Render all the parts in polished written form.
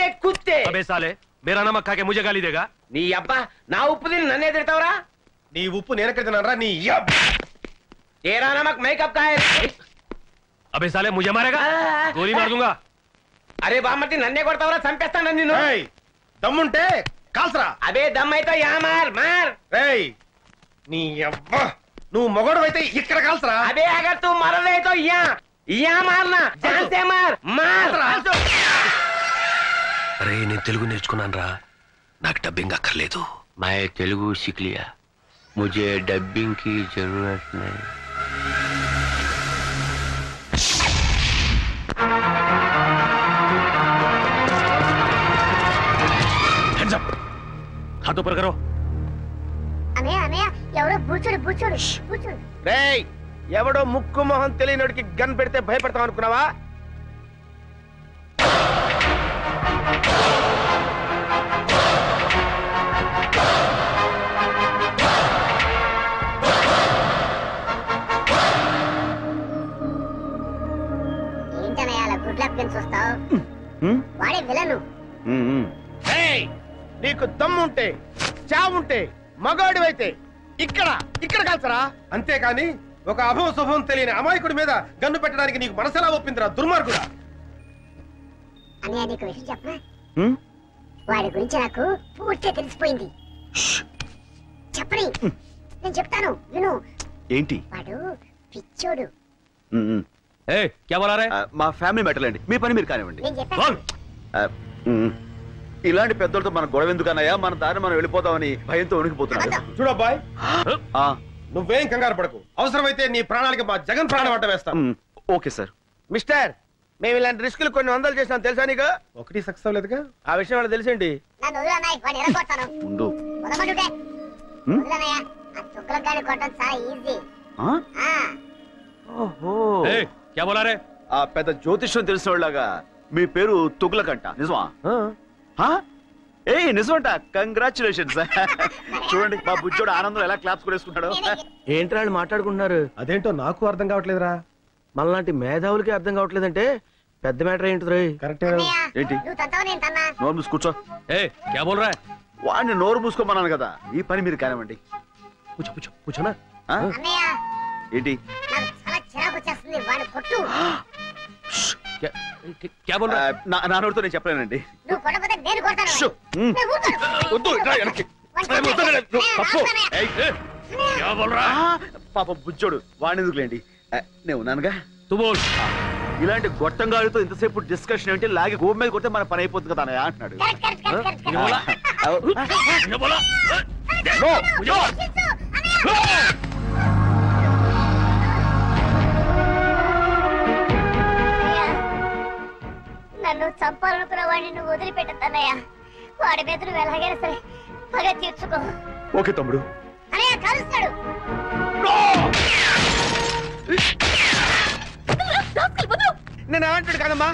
के कुत्ते। अबे साले मेरा नमक खा के मुझे गाली देगा। नी अब्बा ना उप्पु तिनि नन्ने तिडतावरा। नी उप्पु नेनु तिंटानुरा नी तेरा नमक मैं कब खाया? अबे साले मुझे मारेगा, गोली मार दूंगा। अरे बामर्ती नन्ने కొడతావరా చంపేస్తాను నిన్ను। ఏయ్ దమ్ముంటే కాల్సరా। అబే దమ్మైతే యా మార్ మార్। ఏయ్ నీ అబ్బా నువ్వు మొగడువైతే ఇక్కడ కాల్సరా। అబే అగర్ తు మరలే తో యా మార్నా జాన్ సే మార్ మార్। अरे నేను తెలుగు నేర్చుకున్నాను రా, నాకు డబ్బింగ్ అక్కర్లేదు। मैं तेलुगु सीख लिया, मुझे डबिंग की जरूरत नहीं। हैंड्स अप, हाथ ऊपर करो। అన్నయ్య అన్నయ్య ఎవరో బూచోడు బూచోడు బూచోడు। రేయ్ ఎవడో ముక్కు మొహం తెలియనోడికి గన్ పెడితే భయపడతాం అనుకున్నావా? ఏంటన్నయ్య అలా గుడ్ లక్ గన్ చూస్తావు? వాడే విలను। నీకు దమ్ముంటే చావుంటే మగాడివైతే ఇక్కడ ఇక్కడ కాల్చరా। అంతేకాని ఒక అభవ శుభం తెలియని అమాయకుడి మీద గన్ను పెట్టడానికి నీకు మనసెలా ఒప్పిందిరా దుర్మార్గుడా। అన్నయ్య నీకు విషయం చెప్పనా? వాడి గురించి నాకు పూర్తిగా తెలిసిపోయింది। చెప్పని నేను చెప్తాను విను। ఏంటి? వాడు పిచ్చోడు। ఏ क्या बोला रहे? మా ఫ్యామిలీ మ్యాటర్ అండి, మీ పని మీరు కానివ్వండి। నేను చెప్పాను। ఇలాంటి పెద్దలతో మన గొడవ ఎందుకన్నాయా, మన దారి మనం వెళ్ళిపోతామని భయంతో ఉనికిపోతున్నాడు। చూడబ్బాయ్ నువ్వేం కంగారు పడకు, అవసరమైతే నీ ప్రాణాలకి మా జగన్ ప్రాణం అడ్డ వేస్తాం। Okay sir. మిస్టర్ మేము ఇలాంటి రిస్కులు కొన్ని వందలు చేసాం తెలుసా నీకు? ఒకటి సక్సెస్ అవ్వలేదుగా, ఆ విషయం వాళ్ళకి తెలిసిండి। నన్ను వదలన్నయ్య, వాడిని ఎరగొడతాను। ఉండు వదలమంటుంటే వదలన్నయ్య, ఆ చుక్కల గాడి కొట్టడం చాలా ఈజీ। ఓహో ఏ क्या बोला रहे? ఆ పెద్ద జ్యోతిష్యం తెలిసిన వాళ్ళగా మీ పేరు తుగ్లకంట, నిజమా? ఏ నిజమంట, కంగ్రాచులేషన్స్। చూడండి మా బుజ్జోడు ఆనందం ఎలా క్లాప్స్ కొనేసుకుంటాడు। ఏంటి వాళ్ళు మాట్లాడుకుంటున్నారు? అదేంటో నాకు అర్థం కావట్లేదురా। మనలాంటి మేధావులకి అర్థం కావట్లేదంటే పెద్ద మ్యాటర్ ఏంటి రోయ్? కరెక్టే। ఏంటి? నువ్వు తంతావు నేను తన్నా। నోరు మూసి కూర్చో। ए क्या बोल रहा है? వాడిని నోరు మూసుకోమన్నాను కదా, ఈ పని మీరు కానివ్వండి। पूछो पूछो पूछो ना। అన్నయ్య ఏంటి? నాకు చాలా చిరాకు వచ్చేస్తుంది, వాడిని కొట్టు। क्या क्या बोल रहा है? నా నోరుతో నేను చెప్పలేనండి। నువ్వు కొట్టకపోతే నేను కొడతాను। నేను ఊరుకోను। వద్దు, రా వెనక్కి। क्या बोल रहा है? పాప బుజ్జోడు, వాడిని ఎందుకులేండి, నేను ఉన్నానుగా। तू बोल। ఇలాంటి గొట్టంగాడితో ఇంతసేపు డిస్కషన్ ఏంటి, లాగి గోపు మీద కొడితే మన పని అయిపోతుంది కదా అన్నయ్య అంటున్నాడు। ये बोला ये बोला నో, నో। నన్ను చంపాలనుకున్న వాడిని నువ్వు వదిలిపెట్టద్దన్నయ్య। వాడి మీద నువ్వు ఎలాగైనా సరే పగ తీర్చుకో। ఓకే తమ్ముడు। అన్నయ్య కలుస్తాడు। నేను ఏమంటాడు కదమ్మా?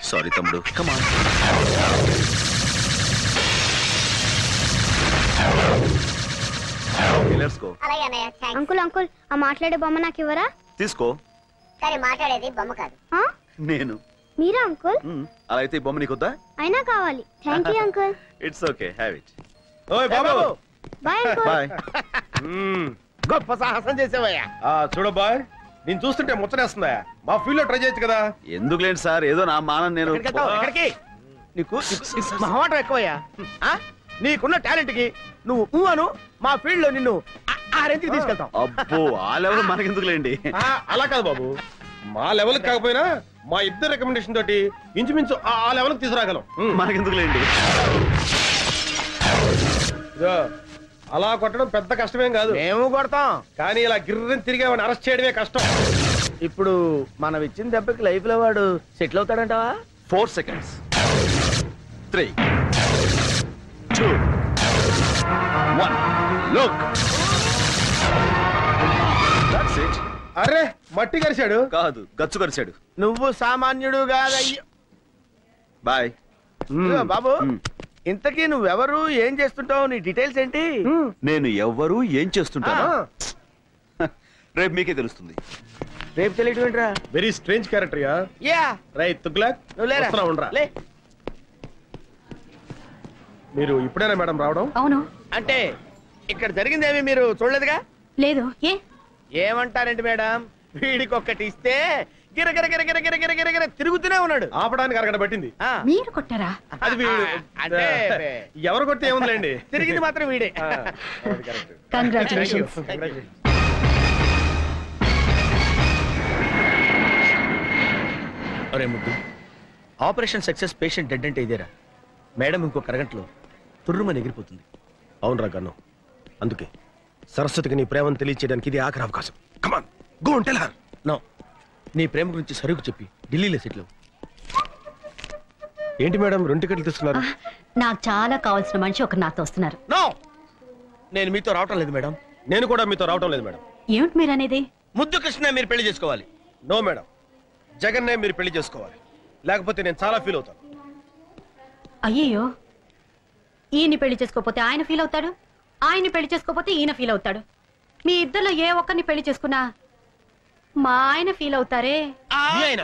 సారీ తమ్ముడు, కమ్ ఆన్। Let's go. అలాగే అన్నయ్య, థాంక్స్। అంకుల్ అంకుల్ ఆ మాట్లాడే బొమ్మ నాకు ఇవ్వరా? తీసుకో। కానీ మాట్లాడేది బొమ్మ కాదు। నేను మీరా అంకుల్? అలా అయితే ఈ బొమ్మ నీకొద్దా? అయినా కావాలి। Thank you uncle. It's okay, have it. ఓయ్ బాబు, బాయ్ అంకుల్। బాయ్। గొప్ప సాహసం చేసేవయ్యా। చూడబ్బాయ్ నేను చూస్తుంటే ముచ్చటేస్తుందా, మా ఫీల్డ్ లో ట్రై చేయొచ్చు కదా। ఎందుకులేండి సార్, ఏదో నా మానం నేను। ఎక్కడికి? నీకు మొహమాటం ఎక్కువయ్యా। నీకున్న టాలెంట్ కి నువ్వు అను మా ఫీల్డ్ లో నిన్ను ఆ రేంజ్కి తీసుకెళ్తాం. అబ్బో ఆ లెవెల్ మనకెందుకులేండి. అలా కాదు బాబు, మా లెవెల్ కాకపోయినా మా ఇద్దరు రికమెండేషన్ తోటి ఇంచుమించు ఆ లెవెల్ తీసుకురాగలం. మనకెందుకులేండి. అలా కొట్టడం పెద్ద కష్టమేం కాదు. మేము కొడతాం, కానీ ఇలా గిర్రని తిరిగి అరెస్ట్ చేయడమే కష్టం. ఇప్పుడు మనం ఇచ్చిన దెబ్బకి లైఫ్ లో వాడు settle అవుతాడంటావా? 4 seconds. 3, 2, 1. Look. That's it. అరే మట్టి కరిశాడు కాదు, గచ్చు కరిచాడు. నువ్వు సామాన్యుడు కాదయ్యో. బాయ్ బాబు. ఇంతకీ నువ్వెవరు, ఏం చేస్తుంటావు, నీ డీటెయిల్స్ ఏంటి? నేను ఎవ్వరు ఏం చేస్తుంటాను రేపు మీకే తెలుస్తుంది. రేపు తెలియటం ఏంట్రా? Very strange character yeah right Tughlaq. నువ్వు లేరా? వస్తున్నా, ఉండరా. లే. మీరు ఇప్పుడేనా మేడం రావడం? అవును. అంటే ఇక్కడ జరిగిందేమి మీరు చూడలేదుగా? లేదు. ఏమంటారండి మేడం, వీడికి ఒక్కటి ఇస్తే గిరగిర గిరగిర గిరగిర గిరగిర తిరుగుతూనే ఉన్నాడు. ఆపడానికి అరగడ పట్టింది. మీరు కొట్టారా? అది అంటే ఎవరు కొట్టి ఏముందిలేండి, తిరిగింది మాత్రం వీడే. కంగ్రాచులేషన్స్. అరే ముద్దు, ఆపరేషన్ సక్సెస్, పేషెంట్ డెడ్ అంటే ఇదేరా? మేడం ఇంకొక అరగంటలో తుర్రుమని ఎగిరిపోతుంది. అవునరా గన్ను, అందుకే సరస్వతికి నీ ప్రేమను తెలియచేయడానికి ఇది ఆఖరి అవకాశం. Come on go and tell her. No, నీ ప్రేమ గురించి సరుకు చెప్పి ఢిల్లీలో సెటిల్. ఏంటి మేడం 2 టికెట్లు తీసుకున్నారు? నాకు చాలా కావాల్సిన మనిషి ఒకరు నాతో వస్తున్నారు. నో, నేను మీతో రావటం లేదు మేడం. నేను కూడా మీతో రావటం లేదు మేడం. ఏమిటి మీరు అనేది? ముద్దు కృష్ణ మీరు పెళ్లి చేసుకోవాలి. నో మేడం, జగన్నే మీరు పెళ్లి చేసుకోవాలి, లేకపోతే నేను చాలా ఫీల్ అవుతాను. అయ్యయ్యో, ఈయన్ని పెళ్లి చేసుకోకపోతే ఆయన ఫీల్ అవుతాడు, ఆయన్ని పెళ్లి చేసుకోకపోతే ఈయన ఫీల్ అవుతాడు. మీ ఇద్దరిలో ఏ ఒక్కరిని పెళ్లి చేసుకున్నా మా ఆయన ఫీల్ అవుతారే. మీ ఆయన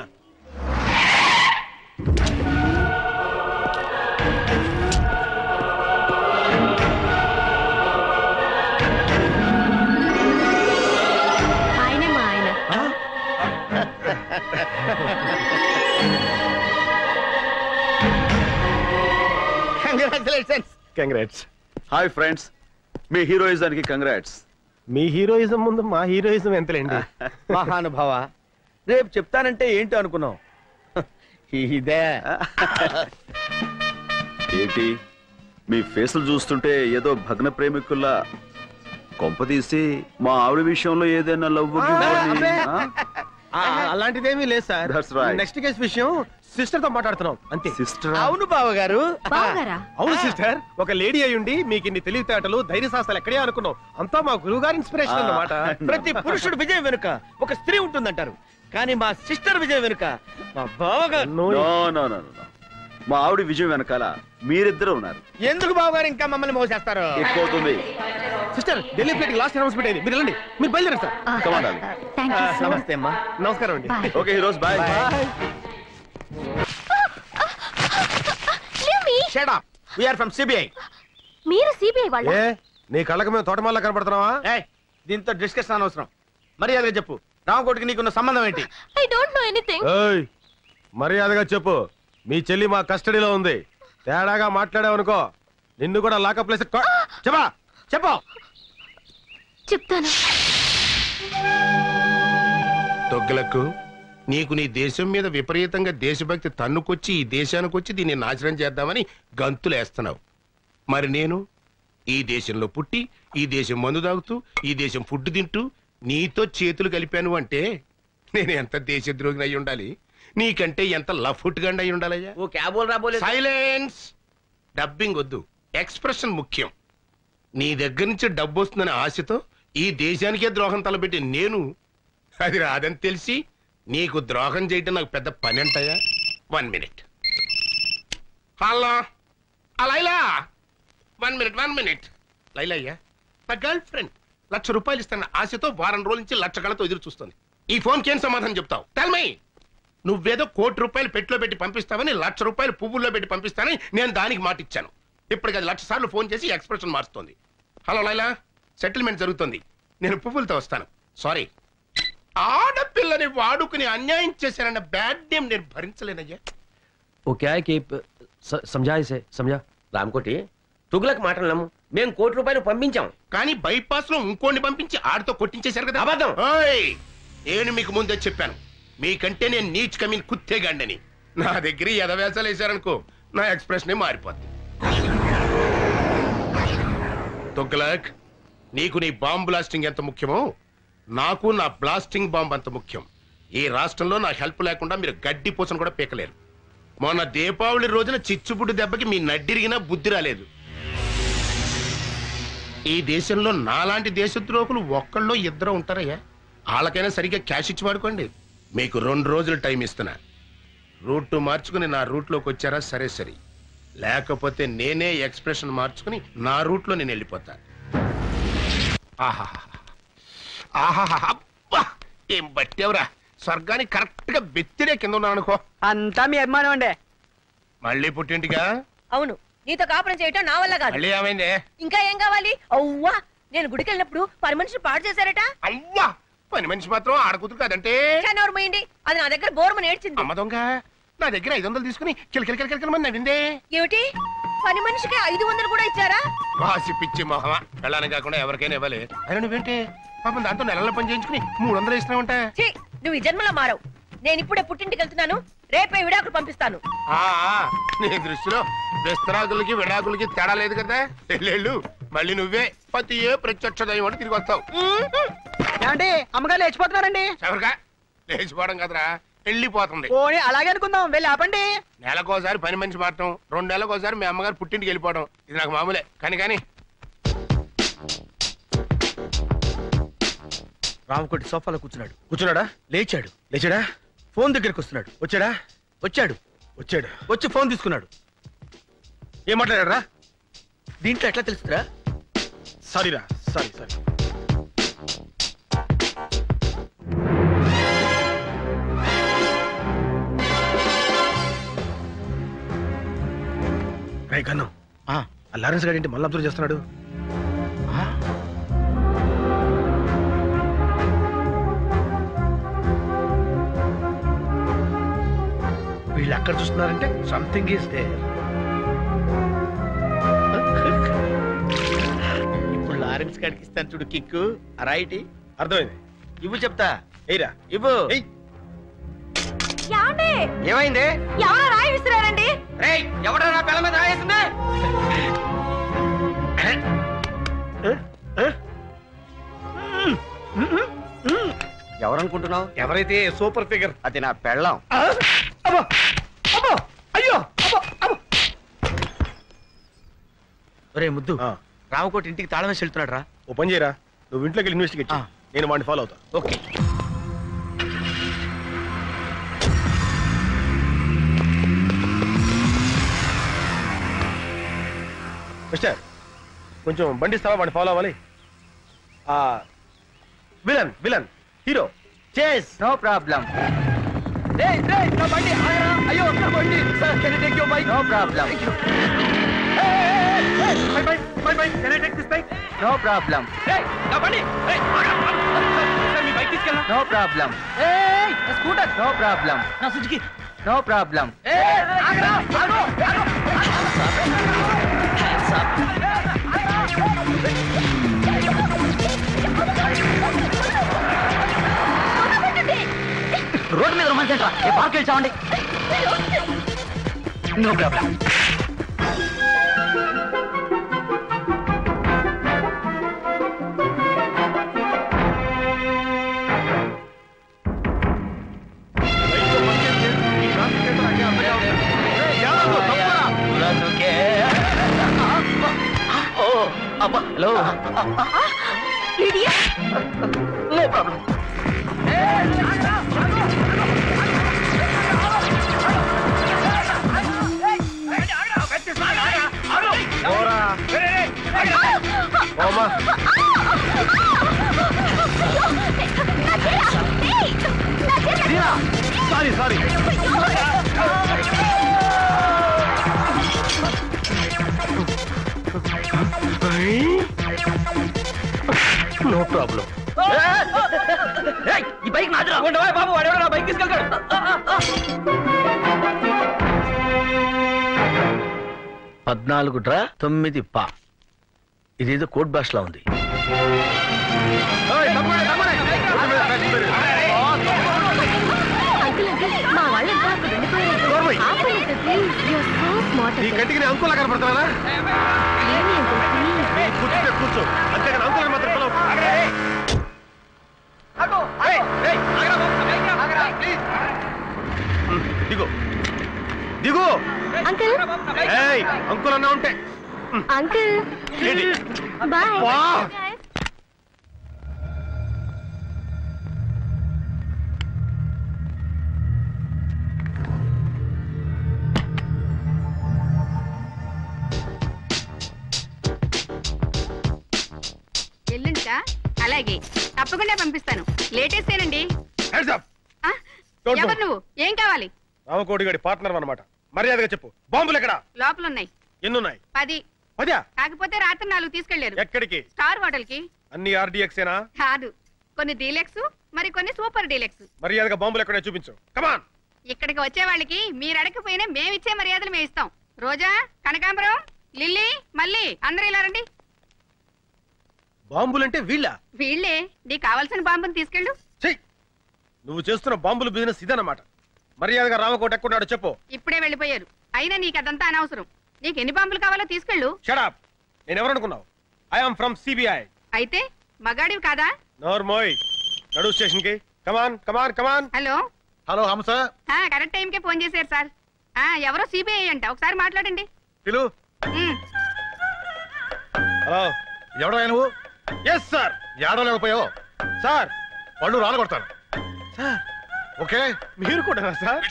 ఆయనే మా ఆయన. కంగ్రాచులేషన్స్. కంగ్రాట్స్. హాయ్ ఫ్రెండ్స్, మీ హీరోయిజానికి కంగ్రాట్స్. మీ హీరోయిజం ముందు మా హీరోయిజం ఎంతలేండి. మహానుభావ, రేపు చెప్తానంటే ఏంటో అనుకున్నావు. ఇదే ఏంటి మీ ఫేసులు చూస్తుంటే ఏదో భగ్న ప్రేమికుల్లా, కొంపదీసి మా ఆవిడ విషయంలో ఏదైనా లవ్ అలాంటిదేమీ లేదు sir. That's right. Next case విషయం సిస్టర్ తో మాట్లాడుతున్నాం అంతే. సిస్టర్? అవును బావగారు. బావగారా? అవును సిస్టర్, ఒక లేడీ అయ్యుండి మీకు ఇన్ని తెలివితేటలు ధైర్య సాహసాలు ఎక్కడే అనుకున్నాం. అంతా మా గురువు గారి ఇన్స్పిరేషన్ అన్నమాట. ప్రతి పురుషుడు విజయం వెనుక ఒక స్త్రీ ఉంటుందంటారు, కానీ మా సిస్టర్ విజయం వెనుక మా బావగారు. నో నో నో నో, మా ఆవిడ విజయం వెనకాల మీరిద్దరు ఉన్నారు. ఎందుకు బావగారు ఇంకా మమ్మల్ని మోసేస్తారు? ఎక్కువవుతుంది. Sister, Delhi flight last announcement అయింది, మీరు వెళ్ళండి. మీరు బయలుదేరండి sir. Come on, darling. Thank you so much. నమస్తే అమ్మా. నమస్కారం అండి. Bye. Okay heroes, bye. Shut up. We are from CBI. మీరు సిబిఐ వాళ్ళ? ఏ నీ కళ్ళకి మేము తోటమాల కనపడుతున్నావా? ఏయ్, దీంతో డిస్కషన్ అనవసరం. మర్యాదగా చెప్పు, రామకోటికి నీకున్న సంబంధం ఏంటి? I don't know anything. ఏయ్, మర్యాదగా చెప్పు. మీ చెల్లి మా కస్టడీలో ఉంది. తేడాగా మాట్లాడావనుకో నిన్ను కూడా లాకప్ ప్లేస్. చెప్పా చెప్పు. చెప్తాను. తొగ్గులకు నీకు నీ దేశం మీద విపరీతంగా దేశభక్తి తన్నుకొచ్చి ఈ దేశానికి వచ్చి దీన్ని నాశనం చేద్దామని గంతులేస్తున్నావు. మరి నేను ఈ దేశంలో పుట్టి ఈ దేశం మందు తాగుతూ ఈ దేశం ఫుడ్ తింటూ నీతో చేతులు కలిపాను అంటే నేను ఎంత దేశద్రోహిని అయి ఉండాలి, నీకంటే ఎంత లఫుట్గా అయి ఉండాలయ్యా. ఓ క్యాబోల్ రాబోలే. సైలెన్స్. డబ్బింగ్ వద్దు, ఎక్స్ప్రెషన్ ముఖ్యం. నీ దగ్గర నుంచి డబ్బు వస్తుందనే ఆశతో ఈ దేశానికే ద్రోహం తలపెట్టి నేను అది రాదని తెలిసి నీకు ద్రోహం చేయటం నాకు పెద్ద పని అంటాయా? 1 minute. Hello Laila, 1 minute. Laila అయ్యా, నా గర్ల్ ఫ్రెండ్ ₹1,00,000 ఇస్తాను ఆశతో వారం రోజుల నుంచి 1,00,000 కళతో ఎదురు చూస్తుంది. ఈ ఫోన్కి ఏం సమాధానం చెప్తావు? Tell me. నువ్వేదో ₹1,00,00,000 పెట్టులో పెట్టి పంపిస్తావని ₹1,00,000 పువ్వుల్లో పెట్టి పంపిస్తానని నేను దానికి మాట ఇచ్చాను. ఇప్పటికి అది 1,00,000 సార్లు ఫోన్ చేసి ఎక్స్ప్రెషన్ మారుస్తోంది. హలో లైలా, సెటిల్మెంట్ జరుగుతుంది, నేను పువ్వులతో వస్తాను. సారీ, ఆడపిల్లని వాడుకుని అన్యాయం చేశానన్న బ్యాడ్ నేమ్ నేను భరించలేనయ్యా. वो क्या है कि समझा इसे, समझा? రామకోటి, తుగులకు మాటలు నమ్ము. మేము ₹1 పంపించాం. కానీ బైపాస్ లో ఇంకోని పంపించి ఆడితో కొట్టించేశారు కదా. అబద్ధం. ఓయ్! నేను మీకు ముందే చెప్పాను, మీకంటే నేను నీచ్ కమీన్ కుత్తేగాండని. నా దగ్గర ఎదవేసాలు వేశారనుకో, నా ఎక్స్ప్రెషన్ మారిపోద్ది. తుగ్లక్, నీకు నీ బాంబ్ బ్లాస్టింగ్ ఎంత ముఖ్యమో నాకు నా బ్లాస్టింగ్ బాంబ్ అంత ముఖ్యం. ఈ రాష్ట్రంలో నా హెల్ప్ లేకుండా మీరు గడ్డి పూసను కూడా పీకలేరు. మొన్న దీపావళి రోజున చిచ్చుబుడ్డు దెబ్బకి మీ నడ్డిరిగినా బుద్ధి రాలేదు. ఈ దేశంలో నాలాంటి దేశద్రోహులు ఒక్కళ్ళో ఇద్దరు ఉంటారయ్యా. వాళ్ళకైనా సరిగ్గా క్యాష్ ఇచ్చి వాడుకోండి. మీకు 2 రోజులు టైం ఇస్తున్నా. రూట్ మార్చుకుని నా రూట్లోకి వచ్చారా సరే సరే, లేకపోతే నేనే ఎక్స్ప్రెషన్ మార్చుకుని నా రూట్లో నేను వెళ్ళిపోతా. ఏం బట్టేవరా, స్వర్గానికి కరెక్ట్ గా బెత్తిడే కింద ఉన్నాను అనుకో. అంతా మీ అభిమానం అండి. మళ్ళీ పుట్టింటిగా? అవును, నీతో కాపురం చేయటం నా వల్ల కాదు. మళ్ళీ ఏమైంది? ఇంకా ఏం కావాలి? అవ్వా, నేను గుడికి వెళ్ళినప్పుడు పని మనిషి పాడు చేశారట. అవ్వా, పని మనిషి మాత్రం ఆడకూతురు కాదంటే నోరుమోయండి. అది నా దగ్గర బోర్మని ఏడ్చింది. అమ్మ దొంగ, నా దగ్గర 500 తీసుకుని కిలకిలకిలకిలకిలమని నవ్విందే. ఏమిటి, పని మనిషికి 500 కూడా ఇచ్చారా? వాసి పిచ్చి మొహమా, వెళ్ళాలని కాకుండా ఎవరికైనా ఇవ్వాలి. అయినా నువ్వేంటి పాపం దాంతో నెలల పని చేయించుకుని 300 ఇస్తున్నావంట. ఛీ, నువ్వు ఈ జన్మలో మారవు. నేను ఇప్పుడే పుట్టింటికి వెళ్తున్నాను, రేపే విడాకులు పంపిస్తాను. నీ దృష్టిలో విస్తరాకులకి విడాకులకి తేడా లేదు కదా. వెళ్ళు, మళ్ళీ నువ్వే పతి ప్రత్యక్ష దైవం అని తిరిగి వస్తావు. ఏమండి, అమ్మగారు లేచిపోతున్నారండి. ఎవరిగా లేచిపోవడం కదరా, వెళ్ళిపోతుంది. పోనీ అలాగే అనుకుందాం, వెళ్ళి ఆపండి. నెలకోసారి పని మనిషి మారటం, 2 నెలలకోసారి మీ అమ్మగారు పుట్టింటికి వెళ్ళిపోవడం, ఇది నాకు మామూలే. కానీ రామకోటి సోఫాలో కూర్చున్నాడా? లేచాడా? ఫోన్ దగ్గరికి వస్తున్నాడు. వచ్చాడు. వచ్చి ఫోన్ తీసుకున్నాడు. ఏం మాట్లాడారా? దీంట్లో ఎట్లా తెలుస్తుందా? సారీ. రేయ్ కన్ను, ఆ లారెన్స్ గారు ఏంటి మళ్ళీ అబ్జర్వ్ చేస్తున్నాడు? వీళ్ళు అక్కడ చూస్తున్నారంటే సంథింగ్ ఈస్ దేర్. ఇప్పుడు లారెన్స్ గారికి ఇస్తాను చూడు కిక్కు. రైట్, అర్థమైంది. ఇవ్వు చెప్తా. ఏరా ఇవ్వు. ఏమైంది? ఎవరో రాయి విసిరారండి. ఎవడా నా పిల్ల మీద రాయేసింది? ఎవరనుకుంటున్నావు? ఎవరైతే సూపర్ ఫిగర్, అది నా పెళ్ళం. ఒరే ముద్దు, రామకోటి ఇంటికి తాళం వేసి వెళ్తున్నాడు రా. ఓ పని చేయరా, నువ్వు ఇంట్లోకి వెళ్ళి ఇన్వెస్టిగేట్ చేయి. నేను వాడిని ఫాలో అవుతా. ఓకే. మిస్టర్, కొంచెం బండి ఇస్తావా? వాడిని ఫాలో అవ్వాలి. Villain hero chase. No problem. నా బండి ఆగరా. అయ్యో నా బండి. Sir, can you take your bike? No problem. My bike. Can I take this bike? No problem. నా బండి. సార్, మీ బైక్ తీసుకెళ్ళండి. No problem. నా స్కూటర్. No problem. నా సుజుకి. No problem. ఆగరా. రోడ్డు మీద రొమాన్స్ ఏంట్రా? ఏ పార్క్ వెళ్ళామండి. No problem. Hello, no problem. Sorry. No problem. ఈ బైక్ నాదిరా. బాబు, వాడెవడో నా బైక్ తీసుకెళ్తాడు. 14 డ్రా 9 పా. ఇదేదో కోడ్ భాషలో ఉంది. ఈ గట్టికి అంకులా కనపడుతున్నారా? కూర్చుంటే కూర్చో, అంతేగాని అంకులా మాత్రం దిగు దిగు. అంకుల్ అంకుల్ అన్నా ఉంటే అంకుల్ బాయ్. ఎల్లుంటా? అలాగే, తప్పకుండా పంపిస్తాను. లేటెస్టేనండి. ఎవరు నువ్వు? ఏం కావాలి? రామకోటి గడి పార్ట్నర్ అన్నమాట. మర్యాదగా చెప్పు, బాంబులు ఎక్కడ? లోపల ఉన్నాయి. ఎన్నున్నాయి? 10. 10? కాకపోతే రాత్రి 4 తీసుకెళ్లారు. ఎక్కడికి? స్టార్ హోటల్ కి. అన్ని ఆర్డీఎక్సేనా? కాదు, కొన్ని డీలక్స్, మరి కొన్ని సూపర్ డీలక్స్. మర్యాదగా బాంబులు ఎక్కడో చూపించు. కమాన్. ఇక్కడికి వచ్చే వాళ్ళకి మీరు అడగకపోయినా మేమిచ్చే మర్యాదలు మేము ఇస్తాం. రోజా, కనకాంబరం, లిల్లీ, మళ్ళీ అందరూ ఇలా రండి. బాంబులంటే వీళ్ళ? వీళ్ళే. నీకు కావాల్సిన బాంబుని తీసుకెళ్ళు. నువ్వు చేస్తున్న బాంబుల బిజినెస్ ఇదన్నమాట. మర్యాదగా రామకోట ఎక్కడున్నాడో చెప్పు. ఇప్పుడే వెళ్ళిపోయారు. అయినా నీకు అదంతా అనవసరం. నీకు ఎన్ని బాంబులు కావాలో తీసుకెళ్ళు. Shut up. నేను ఎవరనుకున్నావు? I am from CBI. అయితే మగాడివి కాదా? నోర్మోయ్. నడు స్టేషన్ కి. Come on come on come on. Hello. Hello Hamsa. Correct టైంకే ఫోన్ చేశారు సార్. ఎవరో సిబిఐ అంట, ఒకసారి మాట్లాడండి. పిలు. హలో, ఎవడో నువ్వు? Yes sir. ఏడో లేకపోయావు సార్, పళ్ళు రాలగొడతాను సార్. ఓకే, మీరు కూడా సార్.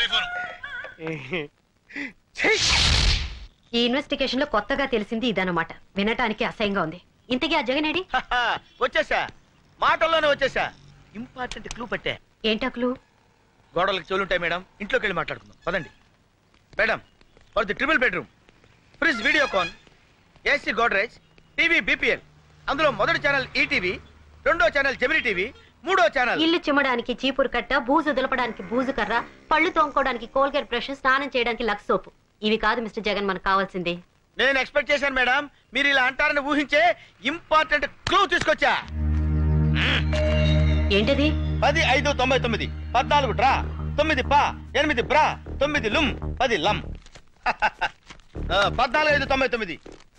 ఈ ఇన్వెస్టిగేషన్ లో కొత్తగా తెలిసింది ఇదన్నమాట. వినటానికి అసహ్యంగా ఉంది. ఇంతకీ ఆ జగనేడి? వచ్చేసా, మాటల్లోనే వచ్చేసా. ఇంపార్టెంట్ క్లూ పట్టే. ఏంటా క్లూ? గోడలకు చెవులుంటాయి మేడం, ఇంట్లోకి వెళ్ళి మాట్లాడుకుందాం పదండి. Madam, for the triple bedroom, fridge Videocon, AC Godrej, TV BPL. అందులో మొదటి ఛానల్ ఈటీవీ, రెండో ఛానల్ జెమిని టీవీ, మూడో ఛానల్. ఇల్లు చిమ్మడానికి చీపురు కట్ట, బూజు దులపడానికి బూజు కర్ర, పళ్ళు తోముకోవడానికి కోల్గేట్ బ్రష్, స్నానం చేయడానికి లక్స్ సోపు. ఇవి కాదు మిస్టర్ జగన్ మనకు కావాల్సింది. నేను ఎక్స్పెక్ట్ చేశాను మేడం, మీరు ఇలా అంటారని ఊహించే ఇంపార్టెంట్ క్లూ తీసుకొచ్చా. ఏంటది? 10, 5, 99, 14 డ్రా, 9 పా, 8 బ్రా, 9 లుమ్, 10 లమ్. 14, 5, 99,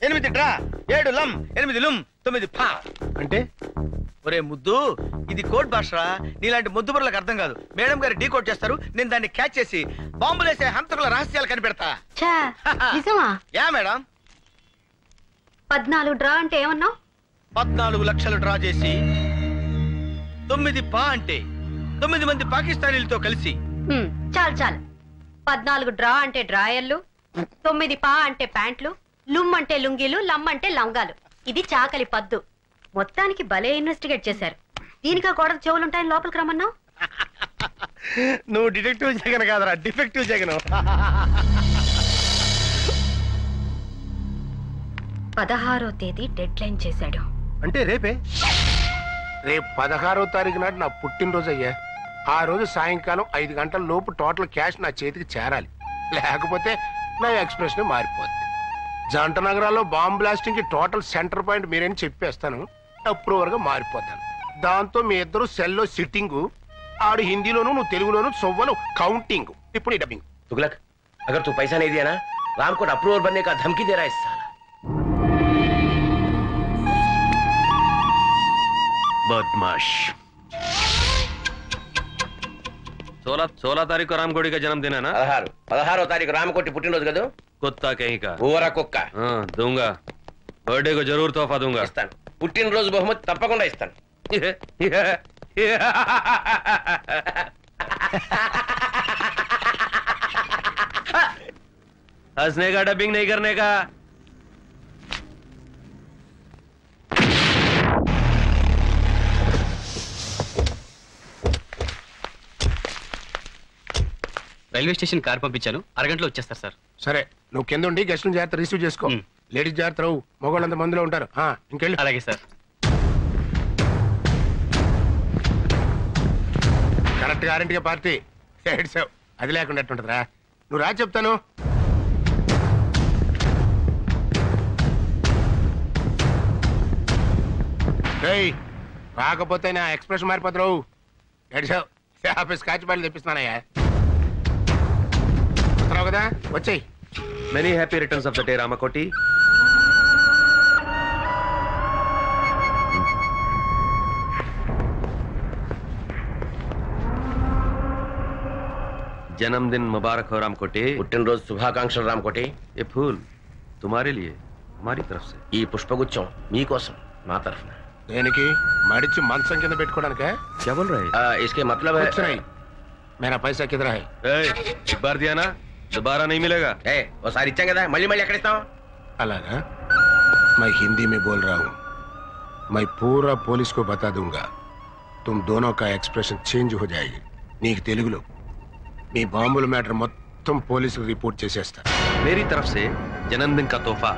8 డ్రా, 7 లమ్, 8 లుమ్, 9 పా. అంటే ఒరే ముద్దు, ఇది కోడ్ భాషరా. నీలాంటి ముద్దు బుర్రలకు అర్థం కాదు. మేడం గారు డీ కోడ్ చేస్తారు, నేను దాన్ని క్యాచ్ చేసి బాంబులేసే హంతకుల రహస్యాలు కనిపెడతా. నిజమా? Yeah madam. 14 డ్రా అంటే ఏమన్నావు? 14 లక్షలు డ్రా చేసి 9 పా అంటే 9 మంది పాకిస్తానీలతో కలిసి. చాలు చాలు. 14 డ్రా అంటే డ్రాయర్లు, 9 పా అంటే ప్యాంట్లు, లుమ్ అంటే లుంగీలు, లమ్ అంటే లంగాలు. ఇది చాకలి పద్దు. మొత్తానికి భలే ఇన్వెస్టిగేట్ చేశారు. దీనికా గోడకు చెవులుంటాయని లోపలికి రమ్మన్నావు? నువ్వు డిటెక్టివ్ జగన్ కాదరా, డిఫెక్టివ్ జగన్. 16వ తేదీ డెడ్ లైన్ చేశాడు. అంటే రేపే? రేపు 16వ తారీఖు నాడు నా పుట్టినరోజు అయ్యా. ఆ రోజు సాయంకాలం 5 గంటల లోపు టోటల్ క్యాష్ నా చేతికి చేరాలి. లేకపోతే నా ఎక్స్ప్రెషన్ మారిపోద్ది. జంట నగరాల్లో బాంబ్ బ్లాస్టింగ్ కి టోటల్ సెంటర్ పాయింట్ మీరేని చెప్పేస్తాను. అప్రూవర్ గా మారిపోతాను. దాంతో మీ ఇద్దరు సెల్లో సిట్టింగు, ఆడు హిందీలోను నువ్వు తెలుగులోను సొవ్వలు కౌంటింగ్. ఇప్పుడు డబ్బింగ్. तुगलक, अगर तू पैसा नहीं दिया ना, राम को अप्रूवर बनने का धमकी दे रहा है साला. बदमाश. 16 तारीख को रामकोटी का जन्मदिन है ना? 16వ తారీఖు రామకోటి పుట్టినరోజు కదా. कुत्ता कहीं का. ఊర కుక్క. दूंगा. बर्थडे को जरूर तोहफा दूंगा. ఇస్తాను. పుట్టినరోజు బహుమతి తప్పకుండా ఇస్తాను. हंसने का, डबिंग नहीं करने का. రైల్వే స్టేషన్ కార్ పంపించాను, అరగంటలో వచ్చేస్తారు సార్. సరే, నువ్వు కింద ఉండి గెస్ట్లను జాగ్రత్త రిసీవ్ చేసుకో. లేడీస్ జాగ్రత్త రావు, మగవాళ్ళంతా మందులో ఉంటారు. ఇంకెళ్ళి. అలాగే సార్. కరెక్ట్ గ్యారంటీగా పార్టీ ఏడ్చావు. అది లేకుండా ఎట్టుంటదిరా. నువ్వు రా చెప్తాను. రాకపోతే నా ఎక్స్ప్రెషన్ మారిపోతావు. ఎడిసావు 50 స్కాచ్ బాటిల్ తెప్పిస్తున్నానయ్యా. వస్తున్నావు కదా, వచ్చేయి. Many happy returns of the day Ramakoti. जन्मदिन मुबारक हो रामकोटी. పుట్టినరోజు శుభాకాంక్షలు రామకోటి. ये फूल तुम्हारे लिए हमारी तरफ से. ఈ పుష్పగుచ్చం మీకోసం మా తరఫున. దేనికి? మడిచి మంచం కింద పెట్టుకోవడానికే? क्या बोल रहे हैं? इसके मतलब है कुछ नहीं. मेरा पैसा किधर है? एक बार दिया ना, दोबारा नहीं मिलेगा. ఒకసారి ఇచ్చాం కదా, మళ్ళీ మళ్ళీ ఎక్కడ ఇస్తాం? అలాగా? मैं हिंदी में बोल रहा हूँ. मैं पूरा पुलिस को बता दूंगा. तुम दोनों का एक्सप्रेशन चेंज हो जाएगी. నీకు తెలుగులో మీ బాంబుల మ్యాటర్ మొత్తం పోలీసులకు రిపోర్ట్ చేసేస్తా. मेरी तरफ से जन्मदिन का तोहफा.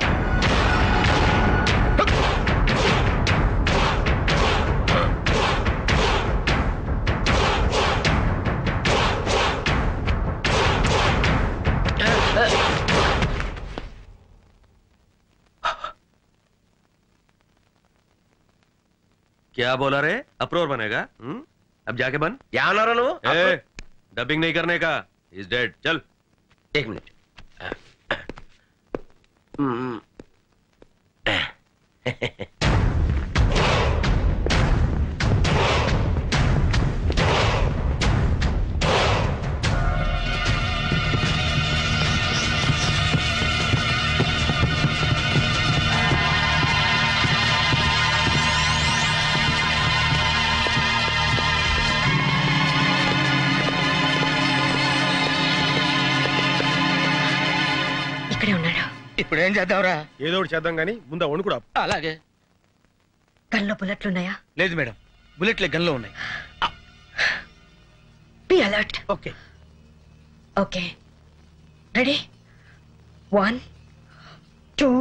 क्या बोला रे? अप्रोर बनेगा? अब जाके बन. क्या रहा नु? डबिंग नहीं करने का. Is dead. चल. 1 मिनट. ఇక్కడే ఉన్నాడు. ఇప్పుడు ఏం చేద్దాంరా? ఏదో ఒకటి చేద్దాం గానీ ముందు వండు కూడా. అలాగే. గన్లో బుల్లెట్లున్నాయా? లేదు మేడం, బుల్లెట్లే గన్లో ఉన్నాయి. Be alert. Okay okay, ready? 1 2.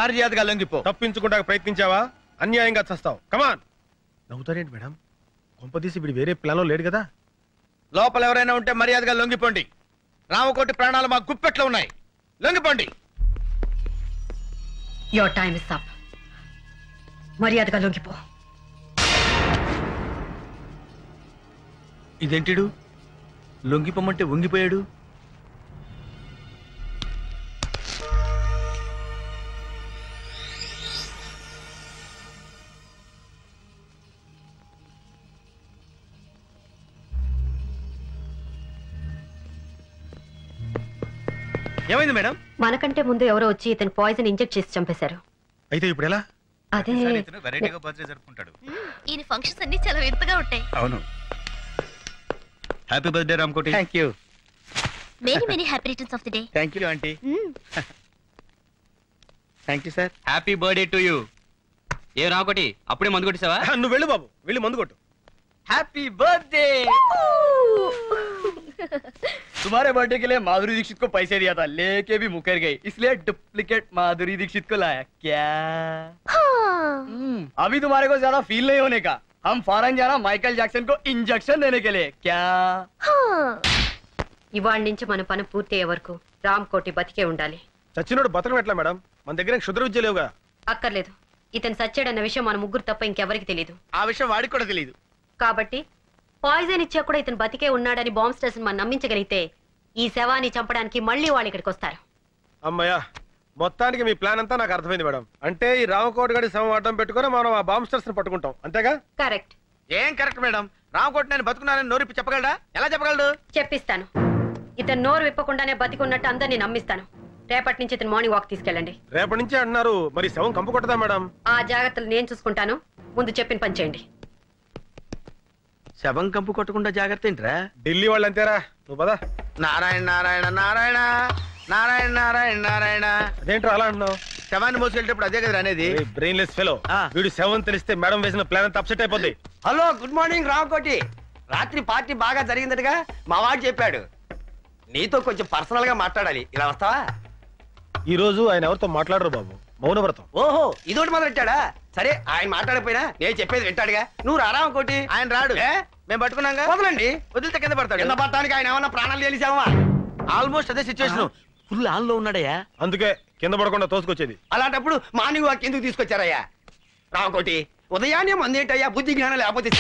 మర్యాదగా లొంగిపో. తప్పించుకుంటా ప్రయత్నించావా? అన్యాయంగా చస్తావు. కమాన్. నవ్వుతారేంటి మేడం? కొంపదీసి ఇప్పుడు వేరే ప్లాన్ లో లేడు కదా? లోపల ఎవరైనా ఉంటే మర్యాదగా లొంగిపోండి. రామకోటి ప్రాణాలు మా గుప్పెట్లో ఉన్నాయి. లొంగిపోండి. Your time is up. మర్యాదగా లొంగిపో. ఇదేంటిడు లొంగిపోమంటే వంగిపోయాడు? ఏమైంది మేడం? మనకంటే ముందు ఎవరో వచ్చి ఇతను పాయిజన్ ఇంజెక్ట్ చేసి చంపేశారు. అయితే ఇప్పుడు ఎలా? అదే వెరైటీగా బర్త్డే జరుపుకుంటాడు. ఈయన ఫంక్షన్స్ అన్ని చాలా వింతగా ఉంటాయి. అవును. Happy birthday Ramakoti. Thank you. Many happy returns of the day. Thank you aunty. Thank you sir. Happy birthday to you. ఏ రామకోటి, అప్పుడే మందు కొట్టేసావా? నువ్వు వెళ్ళు బాబు, వెళ్ళి మందు కొట్టు. Happy birthday. तुम्हारे बर्थडे के लिए माधुरी दीक्षित को पैसे दिया था, लेके भी मुकर गई, इसलिए डुप्लीकेट माधुरी दीक्षित को लाया क्या? अभी तुम्हारे को ज्यादा फील नहीं होने का. हम फॉरेन जाना माइकल जैक्सन को इंजेक्शन देने के लिए क्या? ఇవాళ నుంచి మన పని పూర్తయ్యే వరకు రామకోటి బతికే ఉండాలి. చచ్చినోడు బతకం ఎట్లా మేడం? మన దగ్గర క్షుద్ర విద్య లేవుగా. అక్కర్లేదు. ఇతను సచ్చాడన్న విషయం మన ముగ్గురు తప్ప ఇంకెవరికి తెలియదు. ఆ విషయం వాడికి కూడా తెలియదు. కాబట్టి పాయిజన్ ఇచ్చా కూడా ఇతను బతికే ఉన్నాడని బాంబ్ స్టేషన్ మనం నమ్మించగలిగితే ఈ శవాన్ని చంపడానికి మళ్ళీ వాళ్ళు ఇక్కడికి వస్తారు. అమ్మయ్యా, మొత్తానికి మీ ప్లాన్ అంతా నాకు అర్థమైంది మేడం. అంటే ఈ రామకోటి గడి శవం అడ్డం పెట్టుకుని మనం ఆ బాంబ్ స్టర్స్ ని పట్టుకుంటాం, అంతేగా? కరెక్ట్. ఏం కరెక్ట్ మేడం? రామకోటి నేను బతుకున్నానని నోరిప్పి చెప్పగలడా? ఎలా చెప్పగలడు? చెప్పిస్తాను. ఇతను నోరు విప్పకుండానే బతికున్నట్టు అందరినీ నమ్మిస్తాను. రేపటి నుంచి ఇతను మార్నింగ్ వాక్ తీసుకెళ్ళండి. రేపటి నుంచి అంటున్నారు, మరి శవం కంపు కొట్టదా మేడం? ఆ జాగ్రత్తలు నేను చూసుకుంటాను. ముందు చెప్పిన పని చేయండి. శవం కంపు కొట్టకుండా జాగ్రత్త ఏంట్రా? ఢిల్లీ వాళ్ళు అంతేరా, నువ్వు పదా. నారాయణ నారాయణ నారాయణ నారాయణ నారాయణ నారాయణ. అదేంట్రా అలా అంటున్నావు? శవాన్ని మోసుకెళ్ళేటప్పుడు అదే కదా అనేది. Brainless fellow. వీడు శవం తెలిస్తే మేడం వేసిన ప్లాన్ అంతా అప్సెట్ అయిపోద్ది. Hello, good morning Ramakoti. రాత్రి పార్టీ బాగా జరిగిందటగా మా వాడు చెప్పాడు. నీతో కొంచెం పర్సనల్ గా మాట్లాడాలి, ఇలా వస్తావా? ఈ రోజు ఆయన ఎవరితో మాట్లాడరు బాబు, మౌనవ్రతం. ఓహో, ఇదోటి మొదలెట్టాడా? సరే, ఆయన మాట్లాడకపోయినా నేను చెప్పేది వింటాడుగా. నువ్వు రా రామకోటి. ఆయన రాడు, మేము పట్టుకున్నాగా. వదలండి. వదిలితే కింద పడతాడు. కింద పడటానికి ఆయన ఏమన్నా ప్రాణాలు తెలిసావా? ఆల్మోస్ట్ అదే సిచ్యువేషన్. ఫుల్ ఆన్ లో ఉన్నాడయ్యా. అందుకే కింద పడకుండా తోసుకొచ్చేది. అలాంటప్పుడు మార్నింగ్ వాక్ ఎందుకు తీసుకొచ్చారయ్యా? రావుకోటి ఉదయాన్నే మందేంటయ్యా, బుద్ధి జ్ఞానం లేకపోతే.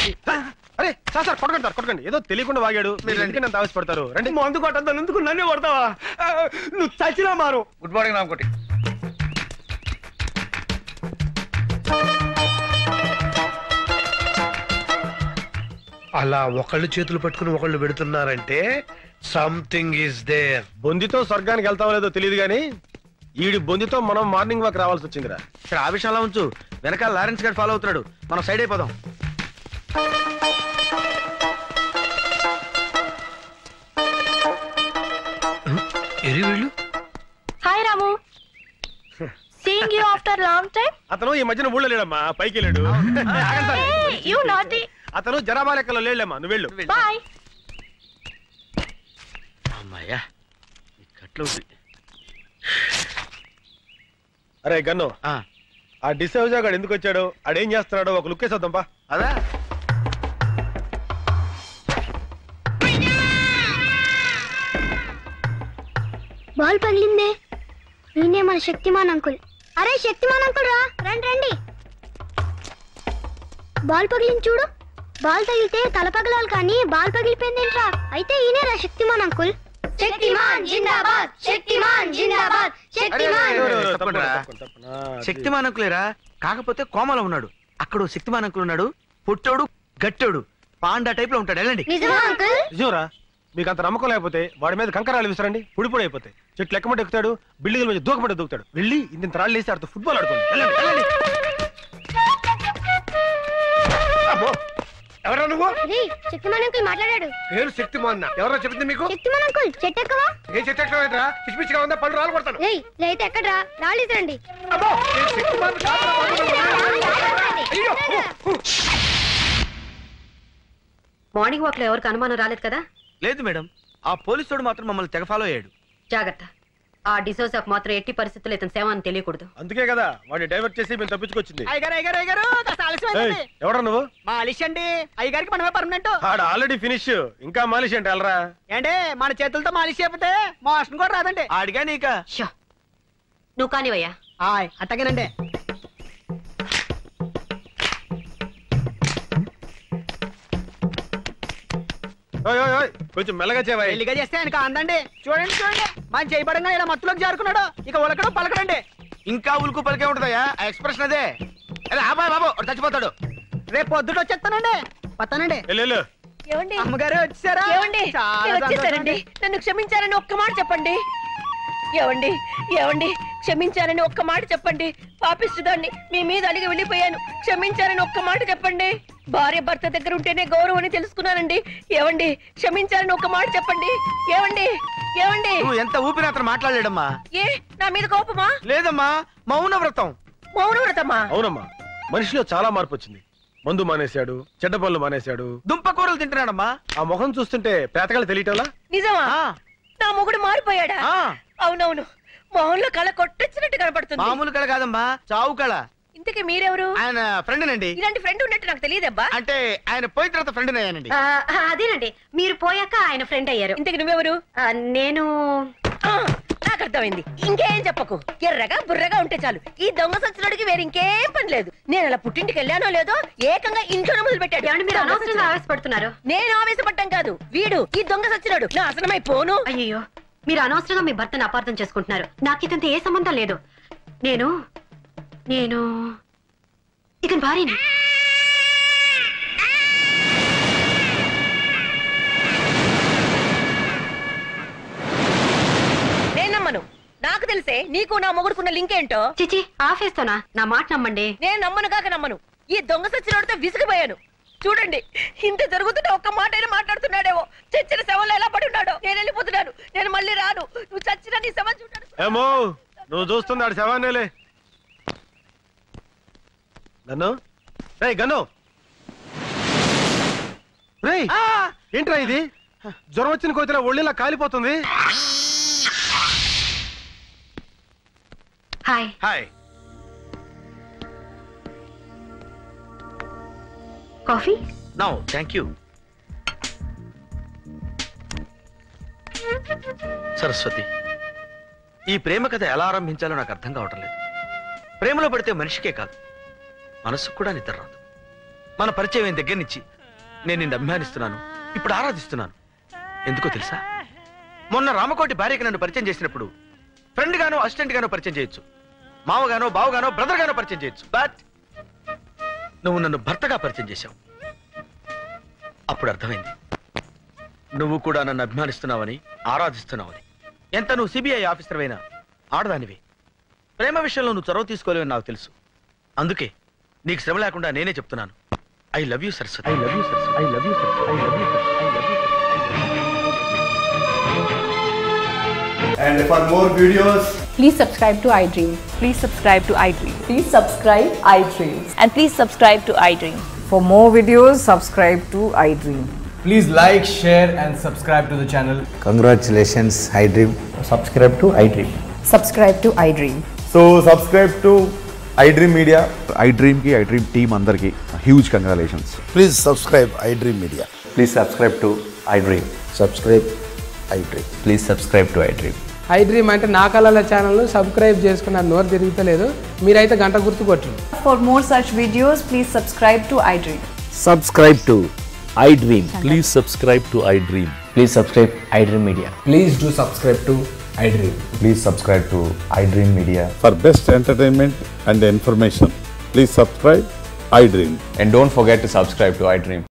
అరే సార్ కొట్టకండి ఏదో తెలియకుండా వాగాడు. మీరు ఎందుకు నన్ను తావేసిపడతారు? రండి. మందు కొట్టద్దాను ఎందుకు నన్నే కొడతావా? నువ్వు చచ్చినా మారు. Good morning Ramakoti. అలా ఒకళ్ళు చేతులు పట్టుకుని ఒకళ్ళు పెడుతున్నారంటే సంథింగ్ ఈస్ దేర్. బొందితో స్వర్గానికి వెళ్తావో లేదో తెలియదు కానీ ఈడి బొందితో మనం మార్నింగ్ వాక్ రావాల్సి వచ్చిందిరా. సరే ఆ విషయంలో ఉంచు, వెనకాల లారెన్స్ గారు ఫాలో అవుతున్నాడు, మనం సైడ్ అయిపోదాం. ఎరి వీళ్ళు hi Ramu, seeing you after long time. అతను ఈ మధ్యన ఊళ్ళో లేడమ్మా, పైకి వెళ్ళాడు. You naughty. అతను జనాభా లెక్కలో లేడమ్మా, నువ్వు వెళ్ళు. బాయ్. అమ్మాయ్యా కట్లు. అరే గన్ను, ఆ డిసౌజా గాడు ఎందుకు వచ్చాడు, ఆడేం చేస్తున్నాడో ఒక లుక్ వేసేద్దాంపా. అదా బాల్ పగిలిందే. ఈయనే మన శక్తిమాన్ అంకుల్. అరే శక్తిమాన్ అంకుల్ రా, రండి రండి. బాల్ పగిలింది చూడు. బాల్ తగిలితే తల పగలాలి కానీ బాల్ పగిలిపోయిందేంట్రా? అయితే ఈయనే రా శక్తిమాన్ అంకుల్. శక్తిమాన్ జిందాబాద్, శక్తిమాన్ జిందాబాద్, శక్తిమాన్. శక్తిమాన్ అంకులేరా, కాకపోతే కోమలో ఉన్నాడు. అక్కడ శక్తిమాన్ అంకుల్ ఉన్నాడు, పుట్టోడు గట్టోడు పాండా టైప్ లో ఉంటాడు. వెళ్ళండి. నిజమా అంకుల్? నిజంరా. మీకు అంత నమ్మకం లేకపోతే వాడి మీద కంకరాలు విసరండి, పొడి అయిపోతాయి. చెట్లు ఎక్కమంటే ఎక్కుతాడు, బిల్డింగ్ మీద దూకమంటే దూకుతాడు. వెళ్ళి ఇంత రాళ్ళు వేసి ఆడుతూ ఫుట్బాల్ ఆడుకోండి. ఎవరా నువ్వు? శక్తిమాన్ అంకుల్ మాట్లాడాడు. పేరు శక్తిమాన్. ఎవరో చెప్పింది మీకు? శక్తిమాన్ అంకుల్ చెట్టు ఎక్కవా? ఏ చెట్టు ఎక్కడరా? పిచ్చి పిచ్చిగా ఉందా? పళ్ళు రాలు కొడతాను. ఏయ్ లేతే ఎక్కడ్రా? రాళ్ళు ఇసరండి. మార్నింగ్ వాక్ లో ఎవరికి అనుమానం రాలేదు కదా? లేదు మేడం, ఆ పోలీసుడు మాత్రం మమ్మల్ని తెగ ఫాలో అయ్యాడు. జాగ్రత్త. ఆ డిసోజాకు మాత్రం ఎట్టి పరిస్థితుల్లో ఇతని సేవ అని తెలియకూడదు. అందుకే కదా వాడిని డైవర్ట్ చేసి మేము తప్పించుకొచ్చింది. ఎవరా నువ్వు? మాలిష్ అండి, అయ్యగారికి మనమే పర్మనెంట్. ఆడ ఆల్రెడీ ఫినిష్, ఇంకా మాలిష్ అంటే వెళ్ళరా. ఏంటి మన చేతులతో మాలిష్ చేయకపోతే మోషన్ కూడా రాదండి. ఆడిగా నీకా? నువ్వు కానివయ్యా. అట్టగేనండి. కొంచెం మెల్లగా చేవా. పెళ్లిగా చేస్తే ఆయనకు అందండి. చూడండి చూడండి, మన చేయబడంగా ఇలా మత్తులోకి జారుకున్నాడు. ఇక ఉలకడం పలకడండి. ఇంకా ఉలుకు పలికే ఉంటుందయ్యా ఆ ఎక్స్ప్రెషన్ అదే. అబ్బాయి బాబు చచ్చిపోతాడు. రేపు పొద్దుట వచ్చేస్తానండి. వస్తానండి. ఏమండి అమ్మగారు వచ్చారా? ఏమండి వచ్చేసారండి. నన్ను క్షమించారని ఒక్క మాట చెప్పండి. ఏమండి ఏమండి క్షమించారని ఒక్క మాట చెప్పండి. పాపిస్తుదాన్ని మీ మీద అలిగి వెళ్ళిపోయాను. క్షమించారని ఒక్క మాట చెప్పండి. భార్య భర్త దగ్గర ఉంటేనే గౌరవం అని తెలుసుకున్నానండి. ఏమండి క్షమించారని ఒక్క మాట చెప్పండి. ఏమండి ఏమండి నువ్వు ఎంత ఊపిరి అతను మాట్లాడలేడమ్మా. ఏ నా మీద కోపమా? లేదమ్మా, మౌన వ్రతం. మౌన వ్రతమా? అవునమ్మా, మనిషిలో చాలా మార్పు వచ్చింది. మందు మానేశాడు, చెడ్డ పనులు మానేశాడు, దుంప కూరలు తింటున్నాడమ్మా. ఆ ముఖం చూస్తుంటే పేతకాలు తెలియటంలా. నిజమా? నా మొగుడు మారిపోయాడా? అవునవును, మొహంలో కళ కొట్టొచ్చినట్టు కనపడుతుంది. మామూలు కళ కాదమ్మా, చావు కళ. ఇంతకీ మీరెవరు? ఆయన ఫ్రెండ్ నండి. ఇలాంటి ఫ్రెండ్ ఉన్నట్టు నాకు తెలియదబ్బా. అంటే ఆయన పోయిన తర్వాత ఫ్రెండ్ అయ్యానండి. అదేనండి, మీరు పోయాక ఆయన ఫ్రెండ్ అయ్యారు. ఇంతకి నువ్వెవరు? నేను నాకు అర్థమైంది. ఇంకేం చెప్పకు. ఎర్రగా బుర్రగా ఉంటే చాలు. ఈ దొంగ సచ్చినోడికి వేరే ఇంకేం పని లేదు. నేను అలా పుట్టింటికి వెళ్ళానో లేదో ఏకంగా ఇంట్లోనే మొదలు పెట్టాడు. మీరు అనవసరంగా ఆవేశపడుతున్నారు. నేను ఆవేశపడ్డం కాదు, వీడు ఈ దొంగ సచ్చినోడు నాశనమై పోను. అయ్యో, మీరు అనవసరంగా మీ భర్తను అపార్థం చేసుకుంటున్నారు. నాకు ఇతంతో ఏ సంబంధం లేదు. నేను నేను ఇతని భార్యని. నేనమ్మను. నాకు తెలిసే నీకు నా మొగుడుకున్న లింక్ ఏంటో. చిచి, ఆఫేస్తోనా? నా మాట నమ్మండి. నేను నమ్మను కాక నమ్మను. ఈ దొంగ సచ్చినోడితో విసిగిపోయాను. చూడండి, ఇంత జరుగుతుంటే ఒక్క మాట అయినా మాట్లాడుతున్నాడేమో. చచ్చిన శవంలో ఎలా పడి ఉన్నాడో. నేను వెళ్ళిపోతున్నాను, నేను మళ్ళీ రాను. నువ్వు చచ్చిన నీ శవం చూడాను. ఏమో నువ్వు చూస్తున్నాడు శవాన్నేలే. గన్ను, రే గన్ను, రే ఏంట్రా ఇది? జ్వరం వచ్చిన కోతిలా ఒళ్ళిలా కాలిపోతుంది. Hi. Hi. Coffee? No thank you. Saraswati, ఈ ప్రేమ కథ ఎలా ఆరంభించాలో నాకు అర్థం కావటం లేదు. ప్రేమలో పడితే మనిషికే కాదు, మనసుకు కూడా నిద్ర రాదు. మన పరిచయం దగ్గర నుంచి నేను నిన్ను అభిమానిస్తున్నాను, ఇప్పుడు ఆరాధిస్తున్నాను. ఎందుకో తెలుసా? మొన్న రామకోటి భార్యకి నన్ను పరిచయం చేసినప్పుడు ఫ్రెండ్ గానో అసిస్టెంట్ గానో పరిచయం చేయొచ్చు, మామగానో బావగానో బ్రదర్ గానో పరిచయం చేయొచ్చు. బట్ నువ్వు నన్ను భర్తగా పరిచయం చేశావు. అప్పుడు అర్థమైంది నువ్వు కూడా నన్ను అభిమానిస్తున్నావని, ఆరాధిస్తున్నావని. ఎంత నువ్వు సిబిఐ ఆఫీసర్ అయినా ఆడదానివి. ప్రేమ విషయంలో నువ్వు చొరవ తీసుకోలేవని నాకు తెలుసు. అందుకే నీకు శ్రమ లేకుండా నేనే చెప్తున్నాను. I love you Saraswati. I love you Saraswati. I love you Saraswati. I love you Saraswati. I love you. And for more videos, please subscribe to iDream. Please subscribe to iDream. Please subscribe iDream. And please subscribe to iDream. For more videos, subscribe to iDream. please like, share and subscribe to the channel. Congratulations, iDream. Subscribe to iDream. Subscribe to iDream. So subscribe to iDream Media. iDream ki iDream team andarki huge congratulations. Please subscribe iDream Media. Please subscribe to iDream. Subscribe iDream. Please subscribe to iDream. iDream అంటే నా కళల channel subscribe చేసుకున్న నోరు తిరుగుతలేదు. మీరైతే గంట గుర్తు కొట్టండి. For more such videos, please subscribe to iDream. Subscribe to iDream. Please subscribe to iDream. Please subscribe iDream Media. Please do subscribe to iDream. Please subscribe to iDream Media. For best entertainment and information, please subscribe iDream. And don't forget to subscribe to iDream.